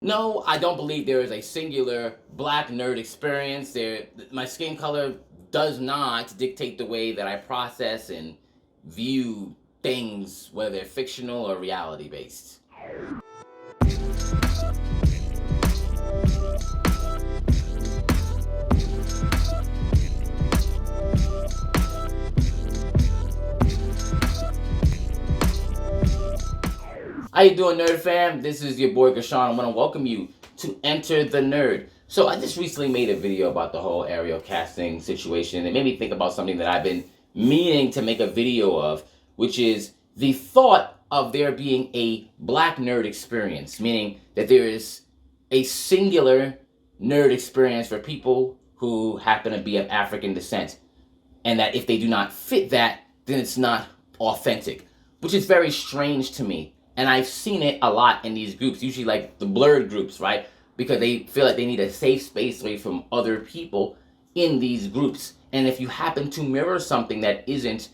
No, I don't believe there is a singular black nerd experience. My skin color does not dictate the way that I process and view things, whether they're fictional or reality based. How you doing, Nerd Fam? This is your boy Gashawn. I want to welcome you to Enter the Nerd. So I just recently made a video about the whole aerial casting situation. It made me think about something that I've been meaning to make a video of, which is the thought of there being a black nerd experience, meaning that there is a singular nerd experience for people who happen to be of African descent, and that if they do not fit that, then it's not authentic, which is very strange to me. And I've seen it a lot in these groups, usually like the Blerd groups, right? Because they feel like they need a safe space away from other people in these groups. And if you happen to mirror something that isn't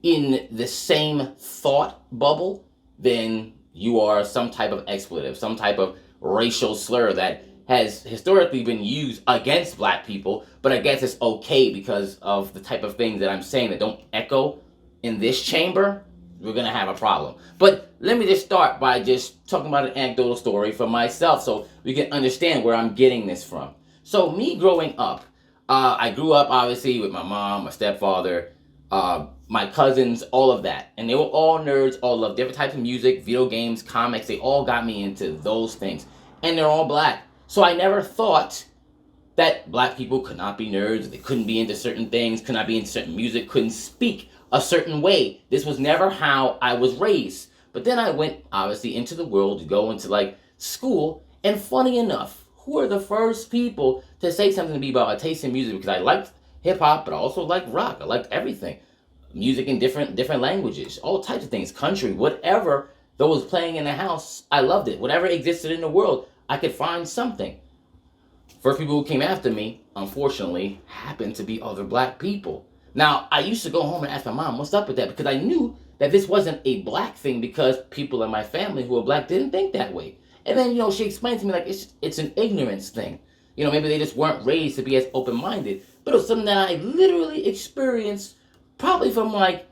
in the same thought bubble, then you are some type of expletive, some type of racial slur that has historically been used against black people, but I guess it's okay because of the type of things that I'm saying that don't echo in this chamber. We're gonna have a problem. But let me just start by just talking about an anecdotal story for myself so we can understand where I'm getting this from. So me growing up, I grew up obviously with my mom, my stepfather, my cousins, all of that. And they were all nerds, all loved different types of music, video games, comics. They all got me into those things. And they're all black. So I never thought that black people could not be nerds, they couldn't be into certain things, could not be into certain music, couldn't speak a certain way. This was never how I was raised. But then I went obviously into the world to go into like school, and funny enough, who are the first people to say something to me about my taste in music? Because I liked hip hop, but I also liked rock. I liked everything, music in different languages, all types of things, country, whatever that was playing in the house. I loved it. Whatever existed in the world, I could find something. First people who came after me, unfortunately, happened to be other black people. Now, I used to go home and ask my mom, what's up with that? Because I knew that this wasn't a black thing because people in my family who were black didn't think that way. And then, she explained to me like it's an ignorance thing. Maybe they just weren't raised to be as open-minded. But it was something that I literally experienced probably from like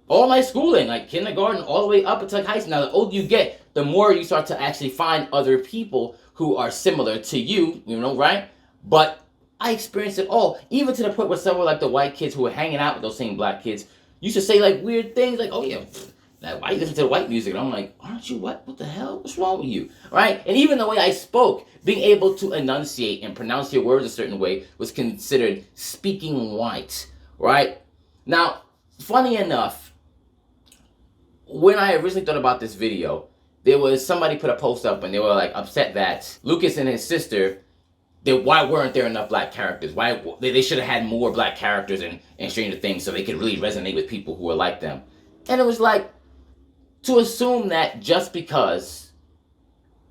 all my schooling, like kindergarten all the way up until like high school. Now, the older you get, the more you start to actually find other people who are similar to you, right? But I experienced it all, even to the point where some of like the white kids who were hanging out with those same black kids used to say like weird things like, oh yeah, why you listen to the white music? And I'm like, aren't you what? What the hell? What's wrong with you? Right? And even the way I spoke, being able to enunciate and pronounce your words a certain way was considered speaking white, right? Now, funny enough, when I originally thought about this video, there was somebody put a post up and they were like upset that Lucas and his sister, why weren't there enough black characters? Why they should have had more black characters in Stranger Things so they could really resonate with people who were like them. And it was like, to assume that just because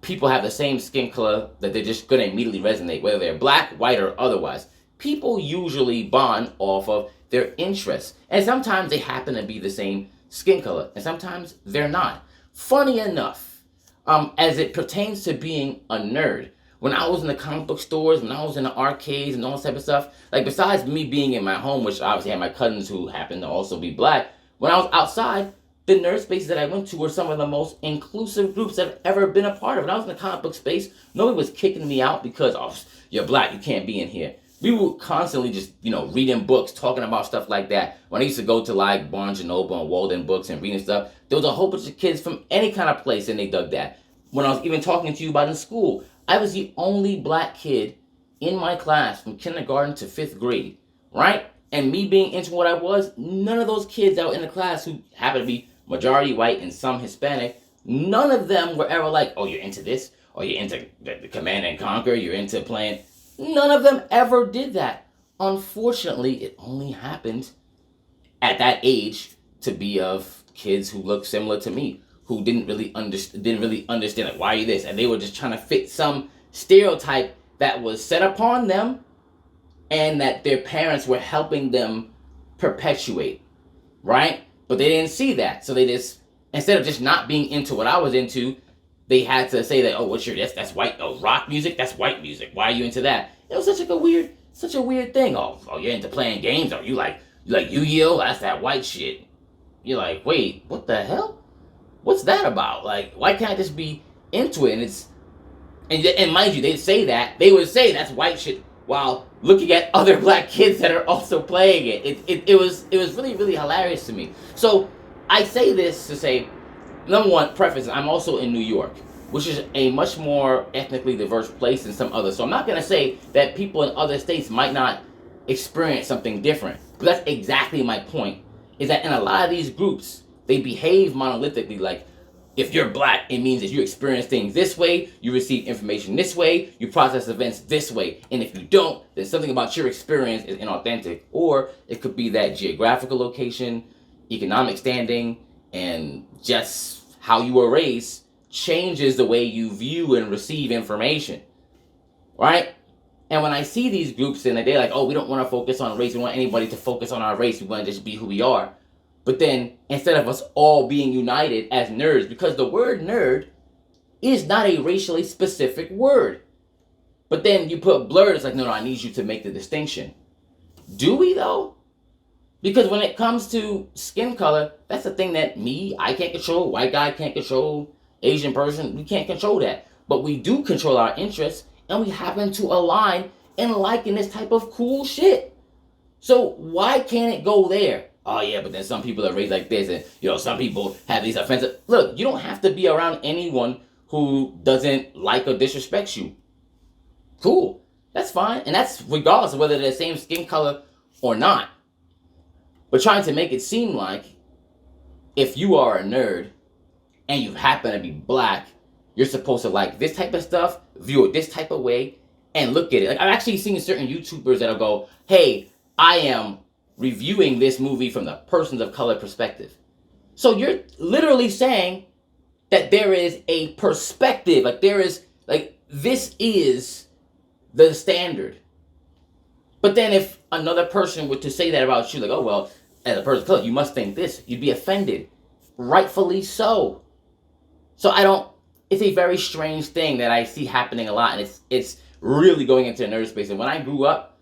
people have the same skin color that they're just going to immediately resonate, whether they're black, white, or otherwise. People usually bond off of their interests. And sometimes they happen to be the same skin color, and sometimes they're not. Funny enough, as it pertains to being a nerd, when I was in the comic book stores, when I was in the arcades and all this type of stuff, like besides me being in my home, which obviously had my cousins who happened to also be black, when I was outside, the nerd spaces that I went to were some of the most inclusive groups I've ever been a part of. When I was in the comic book space, nobody was kicking me out because, oh, you're black, you can't be in here. We were constantly just, reading books, talking about stuff like that. When I used to go to like Barnes and Noble and Walden Books and reading stuff, there was a whole bunch of kids from any kind of place and they dug that. When I was even talking to you about in school, I was the only black kid in my class from kindergarten to 5th grade, right? And me being into what I was, none of those kids that were in the class who happened to be majority white and some Hispanic, none of them were ever like, oh, you're into this? Or you're into the Command and Conquer? You're into playing? None of them ever did that. Unfortunately, it only happened at that age to be of kids who looked similar to me, who didn't really understand like, why are you this? And they were just trying to fit some stereotype that was set upon them and that their parents were helping them perpetuate, right? But they didn't see that. So they just, instead of just not being into what I was into, they had to say that, oh, what's your, that's white, oh, rock music, that's white music. Why are you into that? It was such a weird thing. Oh, you're into playing games? Oh, you like Yu-Gi-Oh? That's that white shit. You're like, wait, what the hell? What's that about? Like, why can't I just be into it? And mind you, they would say that's white shit while looking at other black kids that are also playing it. It was really, really hilarious to me. So I say this to say, number one, preface, I'm also in New York, which is a much more ethnically diverse place than some others. So I'm not going to say that people in other states might not experience something different. But that's exactly my point, is that in a lot of these groups, they behave monolithically. Like, if you're black, it means that you experience things this way, you receive information this way, you process events this way. And if you don't, then something about your experience is inauthentic. Or it could be that geographical location, economic standing, and just how you were raised changes the way you view and receive information, right? And when I see these groups and they're like, oh, we don't want to focus on race, we don't want anybody to focus on our race, we want to just be who we are. But then instead of us all being united as nerds, because the word nerd is not a racially specific word. But then you put Blerd, it's like, no, I need you to make the distinction. Do we though? Because when it comes to skin color, that's the thing that I can't control, white guy can't control, Asian person, we can't control that. But we do control our interests, and we happen to align in liking this type of cool shit. So why can't it go there? Oh yeah, but then some people are raised like this, and some people have these offensive. Look, you don't have to be around anyone who doesn't like or disrespect you. Cool, that's fine, and that's regardless of whether they're the same skin color or not. But trying to make it seem like if you are a nerd and you happen to be black, you're supposed to like this type of stuff, view it this type of way, and look at it. Like, I've actually seen certain YouTubers that'll go, hey, I am reviewing this movie from the persons of color perspective. So you're literally saying that there is a perspective, like this is the standard. But then if another person were to say that about you, like, oh, well, as a person of color, you must think this, you'd be offended. Rightfully so. So it's a very strange thing that I see happening a lot, and it's really going into a nerd space. And when I grew up,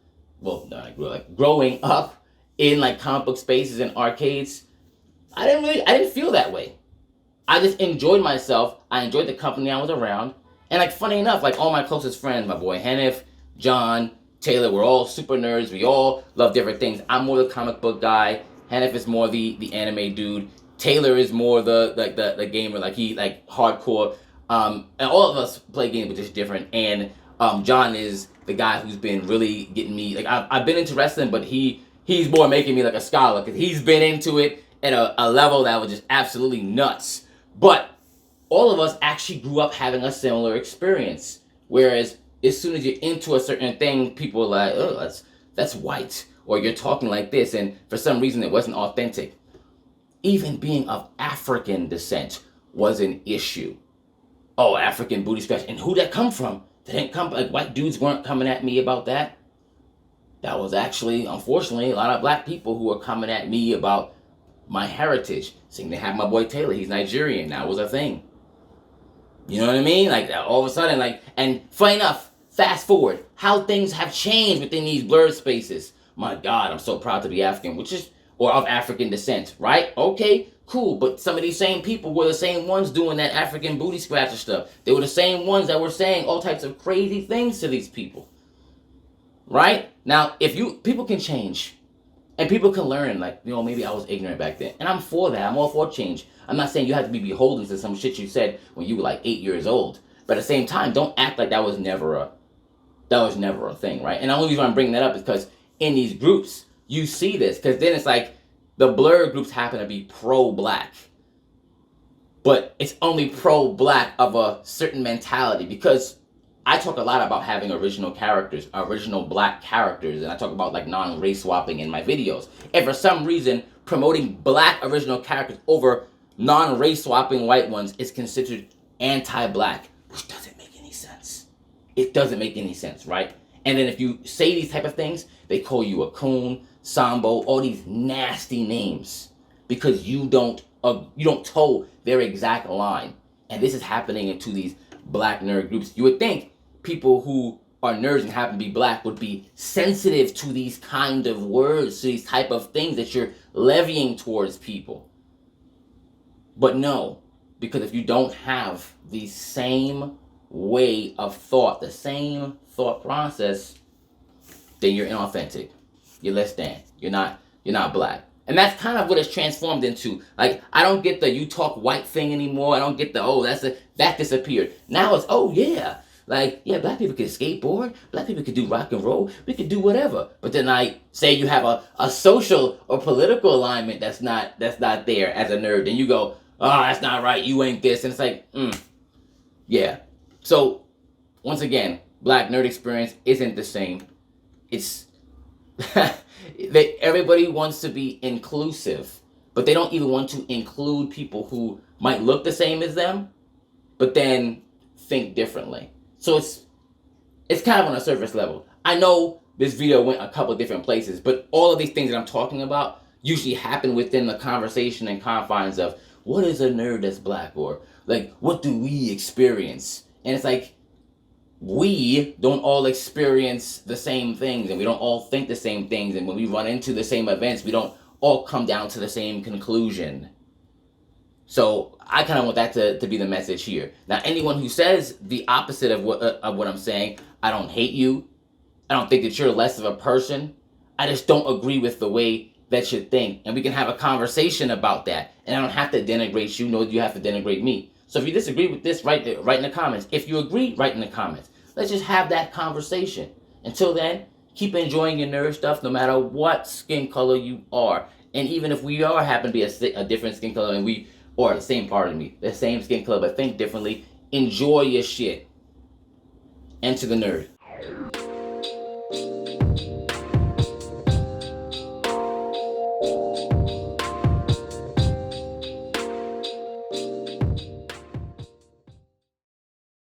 growing up in like comic book spaces and arcades, I didn't feel that way. I just enjoyed myself. I enjoyed the company I was around. And like, funny enough, like all my closest friends, my boy Hennif, John, Taylor, we're all super nerds. We all love different things. I'm more the comic book guy. Hennif is more the anime dude. Taylor is more the gamer, like he like hardcore. And all of us play games, but just different. And John is the guy who's been really getting me. Like I've been into wrestling, but he's more making me like a scholar, because he's been into it at a level that was just absolutely nuts. But all of us actually grew up having a similar experience. Whereas as soon as you're into a certain thing, people are like, oh, that's white, or you're talking like this, and for some reason it wasn't authentic. Even being of African descent was an issue. Oh, African booty scratch. And who'd that come from? They didn't come, like, white dudes weren't coming at me about that. That was actually, unfortunately, a lot of black people who were coming at me about my heritage. Saying they had my boy Taylor, he's Nigerian. That was a thing. You know what I mean? Like, all of a sudden, like, and funny enough, fast forward, how things have changed within these blurred spaces. My God, I'm so proud to be African, or of African descent, right? Okay, cool, but some of these same people were the same ones doing that African booty scratcher stuff. They were the same ones that were saying all types of crazy things to these people, right? Now, people can change, and people can learn, like, maybe I was ignorant back then, and I'm for that. I'm all for change. I'm not saying you have to be beholden to some shit you said when you were like 8 years old, but at the same time, don't act like that was never a thing, right? And the only reason I'm bringing that up is because in these groups, you see this, because then it's like the Blerd groups happen to be pro-black, but it's only pro-black of a certain mentality, because I talk a lot about having original black characters, and I talk about like non-race swapping in my videos. And for some reason, promoting black original characters over non-race swapping white ones is considered anti-black, which doesn't make any sense. It doesn't make any sense, right? And then if you say these type of things, they call you a coon, Sambo, all these nasty names, because you don't toe their exact line. And this is happening into these black nerd groups. You would think people who are nerds and happen to be black would be sensitive to these kind of words, to these type of things that you're levying towards people. But no, because if you don't have the same way of thought, the same thought process, then you're inauthentic. You're less than. You're not black. And that's kind of what it's transformed into. Like, I don't get the you talk white thing anymore. I don't get the, that disappeared. Now it's, oh yeah. Like, yeah, black people can skateboard. Black people can do rock and roll. We can do whatever. But then I say you have a social or political alignment that's not there as a nerd. Then you go, oh, that's not right. You ain't this. And it's like, yeah. So, once again, black nerd experience isn't the same. It's everybody wants to be inclusive, but they don't even want to include people who might look the same as them, but then think differently. So it's kind of on a surface level. I know this video went a couple different places, but all of these things that I'm talking about usually happen within the conversation and confines of what is a nerd that's black, or like what do we experience? And it's like, we don't all experience the same things, and we don't all think the same things, and when we run into the same events, we don't all come down to the same conclusion. So I kind of want that to be the message here. Now, anyone who says the opposite of what I'm saying, I don't hate you. I don't think that you're less of a person. I just don't agree with the way that you think, and we can have a conversation about that. And I don't have to denigrate you, nor do you have to denigrate me. So if you disagree with this, write in the comments. If you agree, write in the comments. Let's just have that conversation. Until then, keep enjoying your nerd stuff no matter what skin color you are. And even if we are happen to be a different skin color, and or the same part of me, the same skin color, but think differently, enjoy your shit. Enter the nerd.